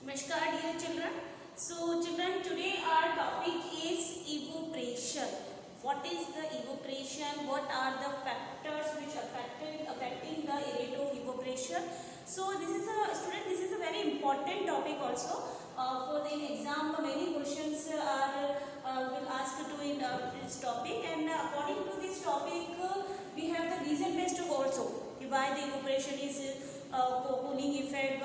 Namaskar dear children. So children, today our topic is evaporation. What is the evaporation? What are the factors which affecting the rate of evaporation? So this is a very important topic also. For the exam, many questions are will ask to in this topic, and according to this topic, we have the reason based also. Why the evaporation is cooling effect,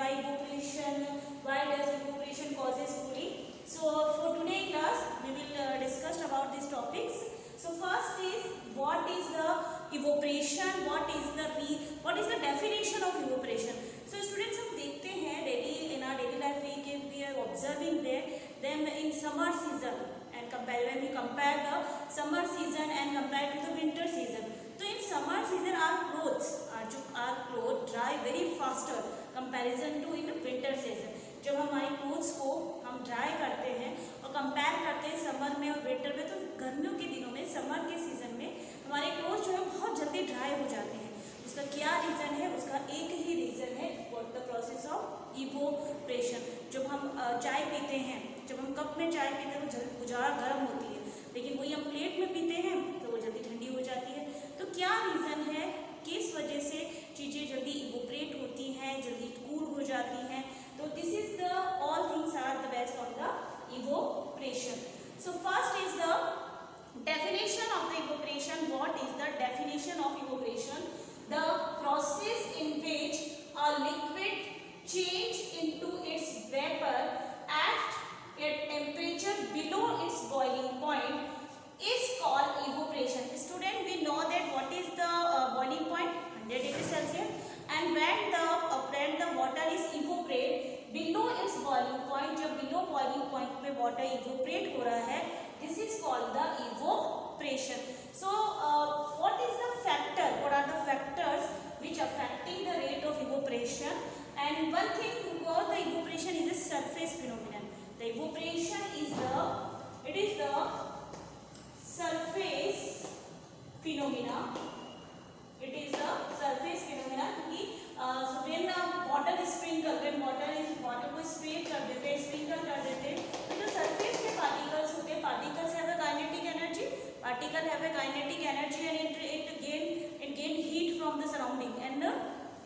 why does evaporation causes cooling. So for today class we will discuss about these topics. So first is what is the evaporation, what is the definition of evaporation. So students, हम देखते हैं daily in our daily life we are observing them in summer season and when we compare the summer season and compare to the winter season. So in summer season our clothes dry very faster comparison to in winter season. जब हमारे clothes को हम dry करते हैं और compare करते हैं summer में और विंटर में, तो गर्मियों के दिनों में समर के सीज़न में हमारे क्लोथ्स जो है बहुत जल्दी ड्राई हो जाते हैं. उसका क्या रीज़न है? उसका एक ही रीज़न है, द प्रोसेस ऑफ इवोपरेशन. जब हम चाय पीते हैं, जब हम कप में चाय पीते हैं वो ज़्यादा गर्म होती है, लेकिन वही हम प्लेट में पीते हैं तो वो जल्दी ठंडी हो जाती है. तो क्या रीज़न है, किस वजह से चीज़ें जल्दी इवोपरेट होती हैं, जल्दी कूल हो जाती हैं? So this is the all things are the based on the evaporation. So first is the definition of the evaporation. What is the definition of evaporation? The process in which a liquid change into its vapor at a temperature below its boiling point is called evaporation. Student, we know that what is the boiling point? 100 degrees Celsius. And when the water is evaporate below its boiling point, जब below boiling point में water evaporate हो रहा है, this is called the evaporation. So what is the factor? What are the factors which affecting the rate of evaporation? And one thing about the evaporation is a surface phenomenon. The evaporation is the surface phenomena. It is the surface phenomena क्योंकि when water is sprinkled, when water को sprinkle कर देते हैं, तो जो surface के particles होते हैं, particles have a kinetic energy, and it gain heat from the surrounding and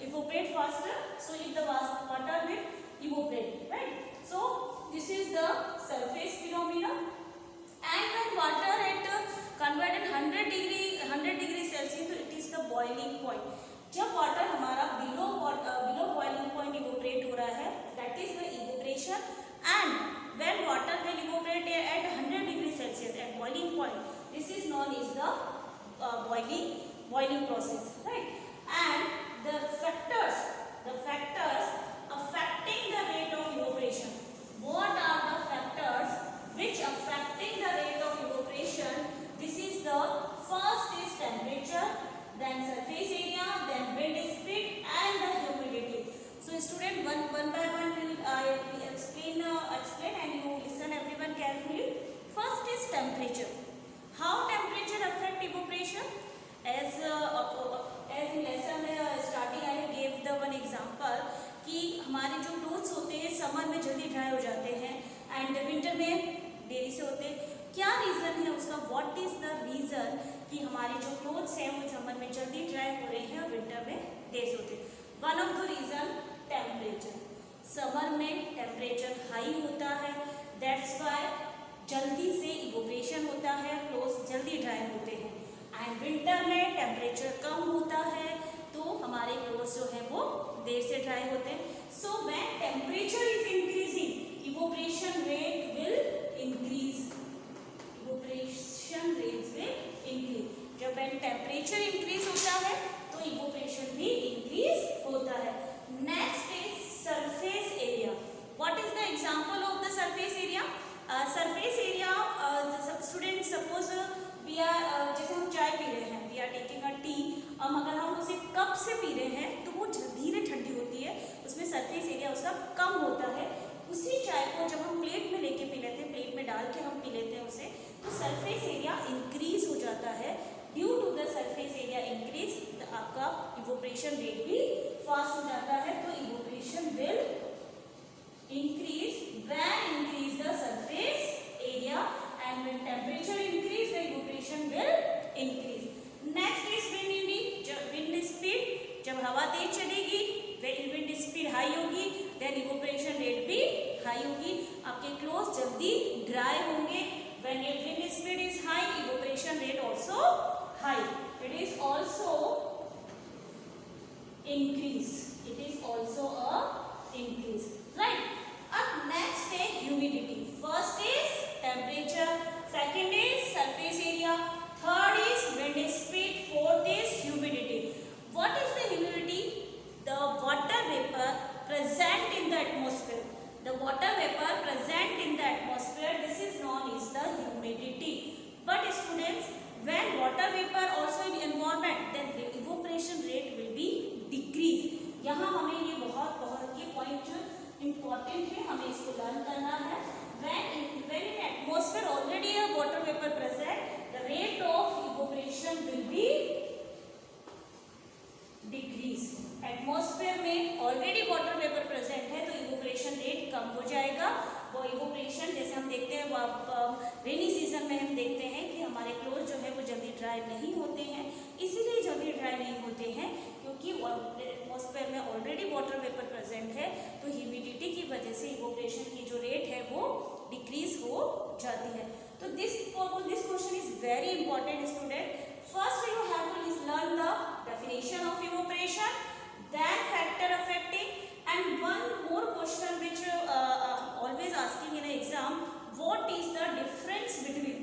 evaporate faster. So if the water will evaporate, right? So this is the surface phenomena. And when water at converted 100 degree Celsius, तो it is the boiling point. जब water हमारा below boiling point evaporate हो रहा है, that is the evaporation. And when water will evaporate at 100 degree Celsius at boiling point, this is non is the boiling process, right? And the factors affecting the rate of evaporation. What are the factors which affecting the rate of evaporation? This is the first is temperature, then surface area, then wind speed and the humidity. So student, one by one will explain and you listen everyone carefully. First is temperature. How temperature affect evaporation? As in lesson starting I gave the one example कि हमारे जो clothes होते हैं summer में जल्दी dry हो जाते हैं एंड विंटर में देरी से होते हैं. क्या रीज़न है उसका? व्हाट इज़ द रीज़न कि हमारे जो क्लोथ्स हैं वो समर में जल्दी ड्राई हो रहे हैं और विंटर में देर से होते हैं? One of the reason temperature. Summer में टेम्परेचर हाई होता है, दैट्स वाई जल्दी से इवोपरेशन होता है, क्लोथ्स जल्दी ड्राई होते हैं. एंड विंटर में टेम्परेचर कम होता है तो हमारे क्लोथ्स जो है वो देर से ड्राई होते हैं. So when temperature is increasing, evaporation rate will increase. Evaporation rate will increase. जब व्हेन टेम्परेचर इंक्रीज होता है तो इवोपरेशन भी इंक्रीज होता है. Next is surface area. What is the example of the surface area? Surface area, student suppose we are जैसे हम चाय पी रहे हैं, we are taking a tea. अगर हम उसे कप से पी रहे हैं तो वो धीरे ठंडी होती है, उसमें सरफेस एरिया उसका कम होता है. उसी चाय को जब हम प्लेट में लेके पी लेते हैं, प्लेट में डाल के हम पी लेते हैं उसे, तो सरफेस एरिया इंक्रीज हो जाता है. Due to the surface area increase आपका इवोपरेशन रेट भी फास्ट हो जाता है. तो इवोपरेशन विल increase हवा तेज चलेगी, विंड स्पीड हाई होगी, देन इवोपरेशन रेट भी हाई होगी, आपके क्लोथ जल्दी ड्राई होंगे। When wind speed is high, evaporation rate also high, it is also increase, it is also a increase, right. अब next है humidity. First is temperature, second is surface area, third is wind speed, fourth is humidity. What is the humidity? The water vapor present in the atmosphere, the water vapor present in the atmosphere, this is known as the humidity. But students, when water vapor also in environment, then the evaporation rate will be decrease. यहाँ हमें ये बहुत ये point जो important है, हमें इसको learn करना है। when in atmosphere already a water vapor present, the rate of evaporation will be decrease. Atmosphere में ऑलरेडी वाटर वेपर प्रेजेंट है तो इवोपरेशन रेट कम हो जाएगा। वो इवोपरेशन जैसे हम देखते हैं रेनी सीजन में हम देखते हैं कि हमारे क्लोथ जो है वो जल्दी ड्राई नहीं होते हैं। इसीलिए जल्दी ड्राई नहीं होते हैं क्योंकि एटमॉस्फेयर में ऑलरेडी वाटर वेपर प्रेजेंट है, तो ह्यूमिडिटी की वजह से इवोपरेशन की जो रेट है वो डिक्रीज हो जाती है। तो this question is very important student. First you have to learn the definition of evaporation, then factor affecting, and one more question which always asking in an exam, what is the difference between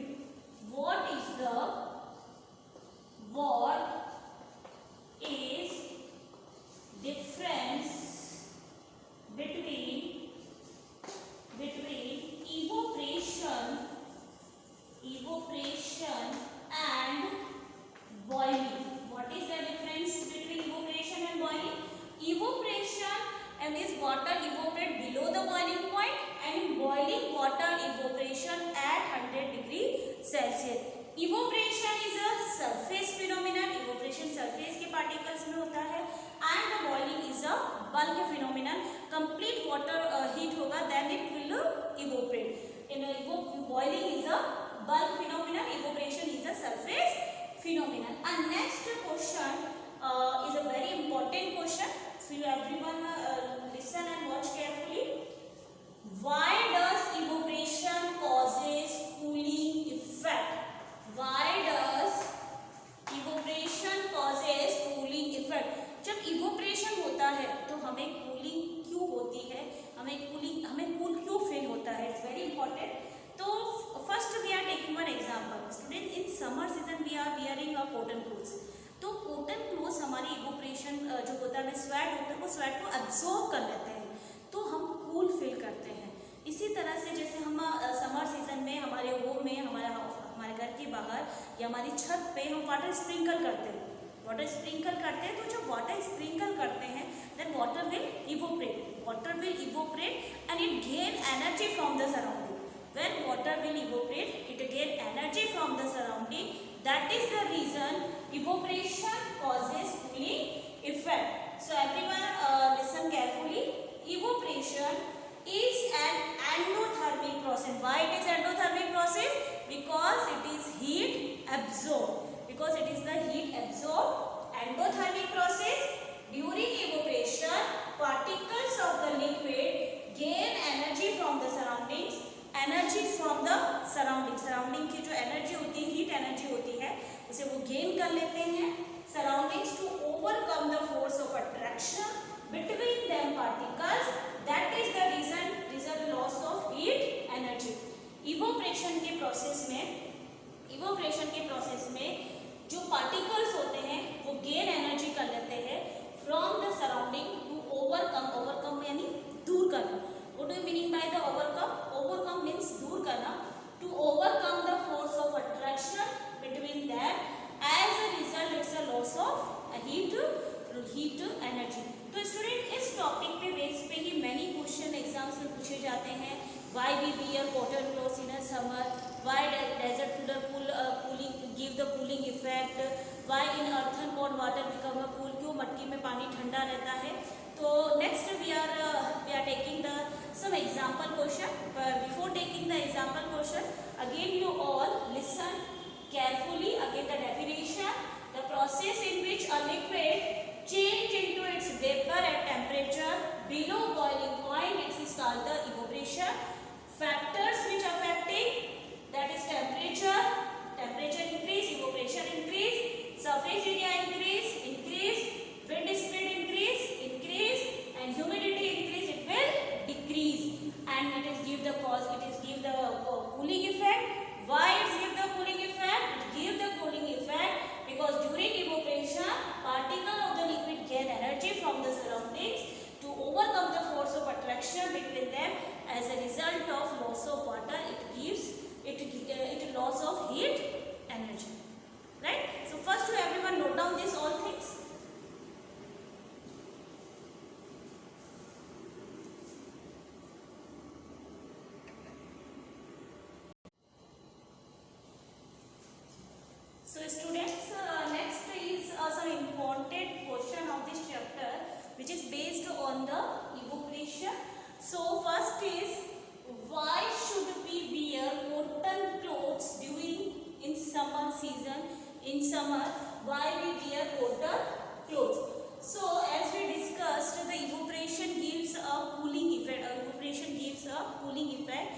evaporation and boiling? What is the difference between evaporation and boiling? Evaporation and is water evaporate below the boiling point, and in boiling water evaporation at 100 degree Celsius. Evaporation is a surface phenomenon. Evaporation surface के particles में होता है, and the boiling is a bulk phenomenon. Complete water heat होगा then it will evaporate. In boiling is a bulk phenomenon. Evaporation is a surface phenomenon. And next question is a very important question. So you everyone listen and watch carefully. Why does evaporation causes cooling effect? Why does evaporation causes cooling effect? जब evaporation होता है तो हमें cooling क्यों होती है, हमें cool क्यों feel होता है? It's very important. तो first we are taking one example. Student, in summer season we are wearing a cotton clothes. तो कॉटन क्लोथ हमारी इवोपरेशन जो होता है, स्वेट होता है, वो स्वेट को एब्जॉर्ब कर लेते हैं, तो हम कूल फील करते हैं। इसी तरह से जैसे हम समर सीजन में हमारे होम में, हमारे घर के बाहर या हमारी छत पे हम वाटर स्प्रिंकल करते हैं, तो जब वाटर स्प्रिंकल करते हैं then water will evaporate and it gain energy from the surrounding. When water will evaporate, it gain energy from the surrounding. That is the reason evaporation causes cooling effect. So everyone listen carefully. Evaporation is an endothermic process. Why it is endothermic process? Because it is heat absorbed. Because it is the heat absorbed endothermic process. During evaporation, particles of the liquid gain energy from the surroundings. Energy from the surrounding की जो energy होती है, heat energy होती है, उसे वो gain कर लेते हैं surroundings to overcome the force of attraction between them particles. That is the reason loss of heat energy. Evaporation के प्रोसेस में जो पार्टिकल्स होते हैं वो गेन एनर्जी कर लेते हैं from the surrounding to overcome यानी दूर करना. What do you mean by the overcome? Overcome means दूर करना. To overcome the force of attraction between them. As a result, it's a loss of heat energy. तो student इस topic पे base पे ही many question exams में पूछे जाते हैं. Why we wear cotton clothes in a summer? Why desert cooler give the cooling effect? Why in earthen pot water become a cool? क्यों मटकी में पानी ठंडा रहता है? तो next we are taking the some example question. But before taking the example question, again you all listen carefully. Again the definition, the process in which a liquid change into its vapor at temperature below boiling point. It is called the evaporation. Factors which affecting, that is temperature, temperature increase, evaporation increase, surface area increase, wind speed increase, and humidity increase, it will decrease, and it is give the cause, it is give the cooling effect. Why it give the cooling effect? It give the cooling effect because during evaporation, particle of the liquid gain energy from the surroundings to overcome the force of attraction between them. As a result of loss of water, it gives it loss of heat energy, right? So first, to everyone note down these all things. So students, next is some important question of this chapter, which is based on the evaporation. So first is, why should we wear cotton clothes during in summer season? In summer, why we wear cotton clothes? So as we discussed, the evaporation gives a cooling effect. Evaporation gives a cooling effect.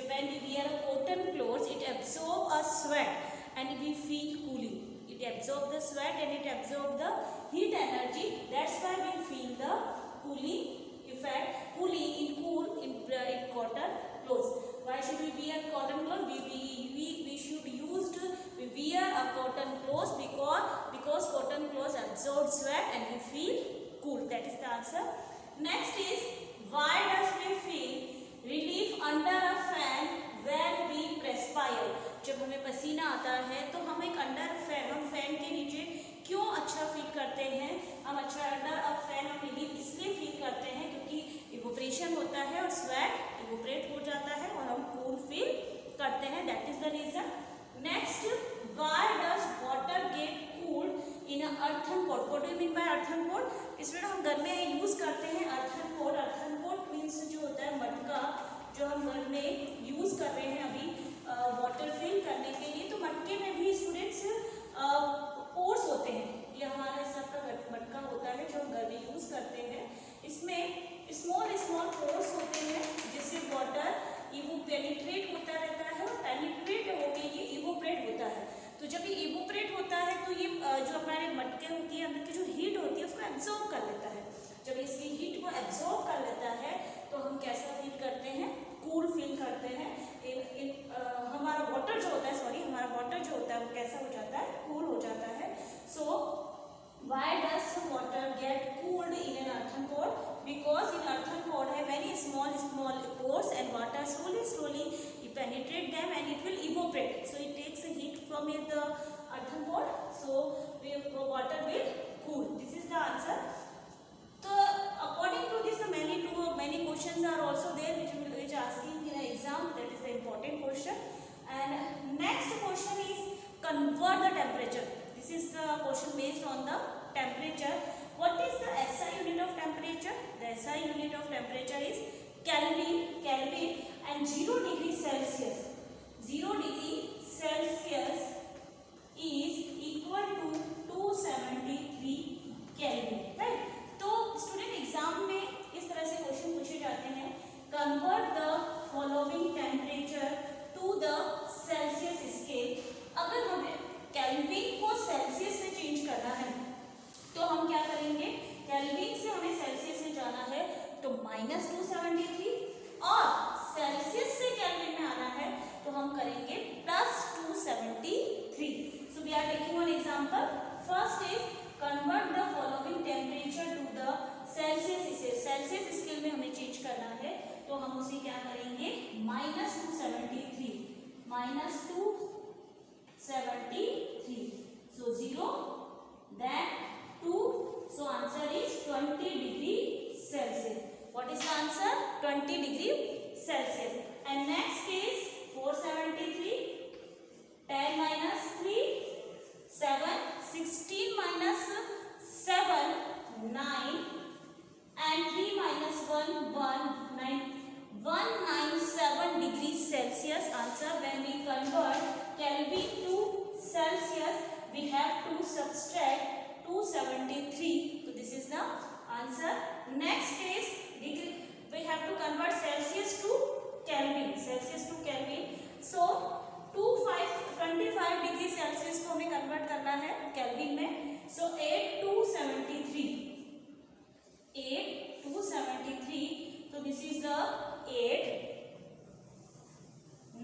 When we wear cotton clothes, it absorbs a sweat and we feel cooling. It absorbs the sweat and it absorbs the heat energy. That's why we feel the cooling effect, cooling in cotton clothes. Why should we wear cotton clothes? We should we wear a cotton clothes because cotton clothes absorb sweat and we feel cool. That is the answer. Next is, why does we feel relief under a fan when we perspire? जब हमें पसीना आता है तो हम एक under fan, हम fan के नीचे क्यों अच्छा फील करते हैं? हम अच्छा अंडर अ फैन हम रिलीफ इसलिए फील करते हैं क्योंकि इवोपरेशन होता है और स्वेट इवोपरेट हो जाता है और हम कूल फील करते हैं. That is the reason. Next, why does water get cooled in a earthen pot? What do you mean by earthen pot? इसमें हम घर में यूज करते हैं earthen pot. Earthen pot means जो होता है मटका, जो हम घर में यूज कर रहे हैं अभी वाटर फिल करने के लिए. तो मटके में भी स्टूडेंट्स पोर्स होते हैं. ये हमारा सबका मटका होता है जो हम घर में यूज करते हैं. इसमें स्मॉल पोर्स होते हैं जिससे वाटर इवो पेनिट्रेट होता रहता है और पेनिट्रेट होकर ये इवोपरेट होता है. तो जब ये इवोपरेट होता है तो ये जो हमारे मटके होती है अंदर की जो हीट होती है उसको एब्जॉर्ब कर लेता है. जब इसकी हीट को एब्जॉर्ब कर लेता है तो हम कैसा फील करते हैं? कूल फील करते हैं. हमारा वाटर जो होता है वो कैसा हो जाता है? कूल हो जाता है. सो why does water get cooled in an earthen pot? Because in earthen pot have very small pores and water slowly penetrate them and it will evaporate. So it takes a heat from the earthen pot. So water will cool. This is the answer. So according to this, many questions are also there which asking in an exam. That is the important question. And next question is, convert the temperature. This is the question based on the temperature. What is the SI unit of temperature? The SI unit of temperature is Kelvin, and 0 degree Celsius. 0 degree Celsius is equal to 273 Kelvin, right? तो student exam में इस तरह से question पूछे जाते हैं. Convert the following temperature to the Celsius scale. अगर हमें केल्विन को सेल्सियस से चेंज करना है तो हम क्या करेंगे? केल्विन से हमें सेल्सियस में जाना है तो -273, और सेल्सियस से केल्विन में आना है तो हम करेंगे +273. So we are taking one example. First is convert the following temperature to the Celsius scale. Celsius scale में हमें चेंज करना है तो हम उसे क्या करेंगे? -273. So 0, then 2. So answer is 20 degree Celsius. What is the answer? 20 degree Celsius. And next is 473. 10 minus 3, 7. 16 minus 7, 9. And 3 minus 1, 197 degrees Celsius. Answer. When we convert Kelvin to Celsius, we have to subtract 273. So this This is the answer. Next is degree. We have to convert Celsius to Kelvin. Celsius to Kelvin. So 25 degree Celsius को हमें convert करना है kelvin में. So 8 to 73. 8 to 73. So this is the 8,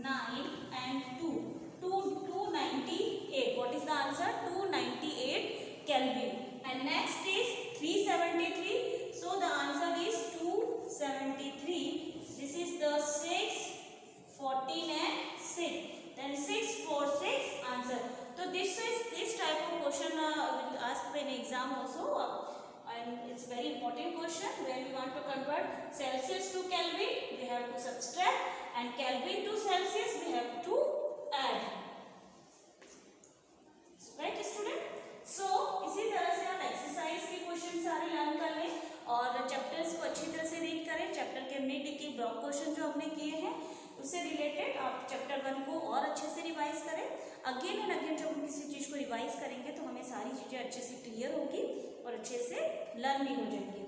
9 and 2. 298. What is the answer? 298 Kelvin. And next is 373. So the answer is 273. This is the 6, 14 and 6. Then 6, 4, 6 answer. So this type of question will ask in exam also, and it's very important question. When we want to convert Celsius to Kelvin, we have to subtract, and Kelvin to Celsius we have to add. Right student? So इसी तरह से आप exercise के question सारे learn कर लें और chapters को अच्छी तरह से रीड करें. चैप्टर के मिड के ब्लॉक क्वेश्चन जो हमने किए हैं उससे रिलेटेड आप चैप्टर 1 को और अच्छे से रिवाइज करें. अगेन एंड अगेन जब हम किसी चीज़ को रिवाइज करेंगे तो हमें सारी चीज़ें अच्छे से क्लियर होगी और अच्छे से लर्न भी हो जाएंगी.